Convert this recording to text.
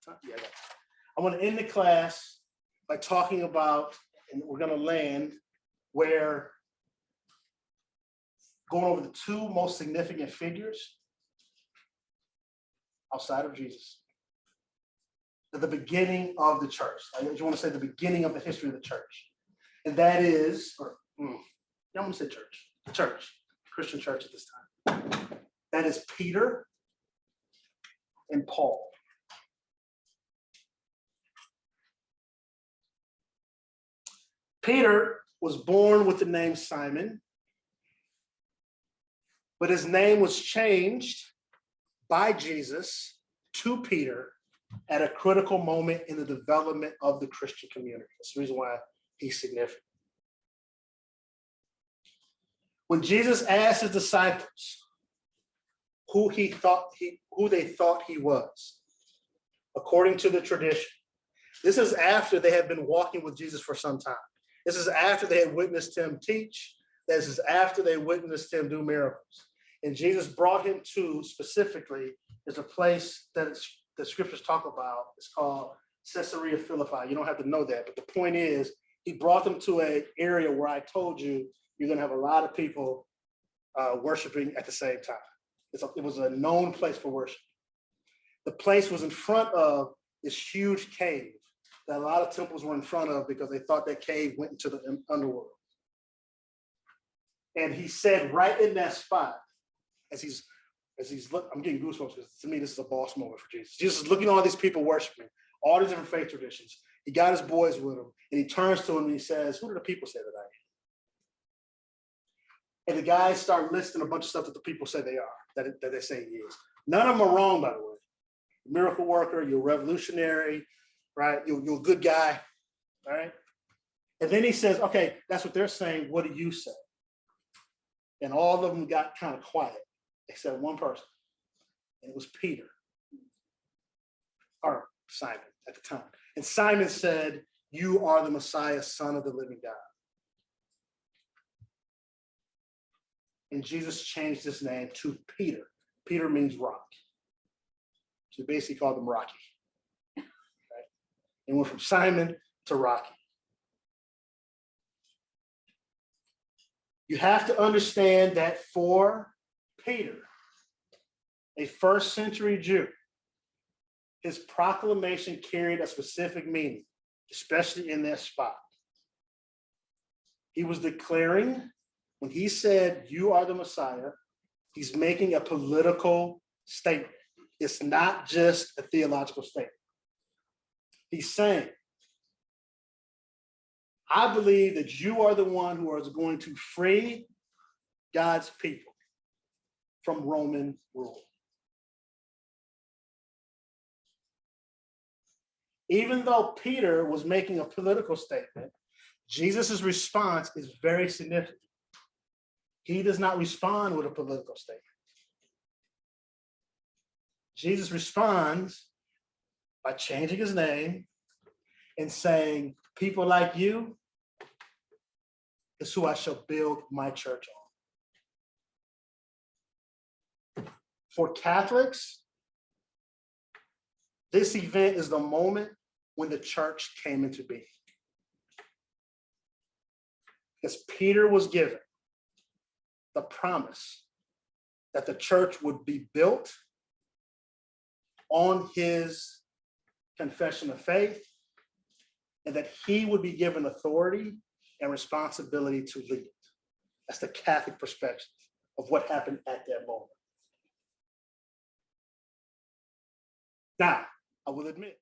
time? Yeah, I got time. I want to end the class by talking about, and we're going to land where going over the two most significant figures outside of Jesus at the beginning of the church. I just want to say the beginning of the history of the church. And that is, I'm going to say church, the church, Christian church at this time. That is Peter and Paul. Peter was born with the name Simon, but his name was changed by Jesus to Peter at a critical moment in the development of the Christian community. That's the reason why he's significant. When Jesus asked his disciples who they thought he was, according to the tradition, this is after they had been walking with Jesus for some time. This is after they had witnessed him teach. This is after they witnessed him do miracles. And Jesus brought him to, specifically, there's a place that the scriptures talk about. It's called Caesarea Philippi. You don't have to know that, but the point is, he brought them to an area where I told you you're going to have a lot of people worshiping at the same time. It was a known place for worship. The place was in front of this huge cave that a lot of temples were in front of because they thought that cave went into the underworld. And he said right in that spot, as he's I'm getting goosebumps because to me this is a boss moment for Jesus. Jesus is looking at all these people worshiping, all these different faith traditions. He got his boys with him, and he turns to him and he says, "Who do the people say that I am?" And the guys start listing a bunch of stuff that the people say they are, that they say he is. None of them are wrong, by the way. Miracle worker, you're revolutionary, right? You're a good guy, all right? And then he says, okay, that's what they're saying. What do you say? And all of them got kind of quiet, except one person, and it was Peter, or Simon at the time. And Simon said, "You are the Messiah, Son of the living God." And Jesus changed his name to Peter. Peter means rock. So he basically called him Rocky. Right? And went from Simon to Rocky. You have to understand that for Peter, a first century Jew, his proclamation carried a specific meaning, especially in that spot. He was declaring, when he said, "You are the Messiah," he's making a political statement. It's not just a theological statement. He's saying, I believe that you are the one who is going to free God's people from Roman rule. Even though Peter was making a political statement, Jesus' response is very significant. He does not respond with a political statement. Jesus responds by changing his name and saying, "People like you is who I shall build my church on." For Catholics, this event is the moment when the church came into being. Because Peter was given the promise that the church would be built on his confession of faith, and that he would be given authority and responsibility to lead it. That's the Catholic perspective of what happened at that moment. Now, I will admit,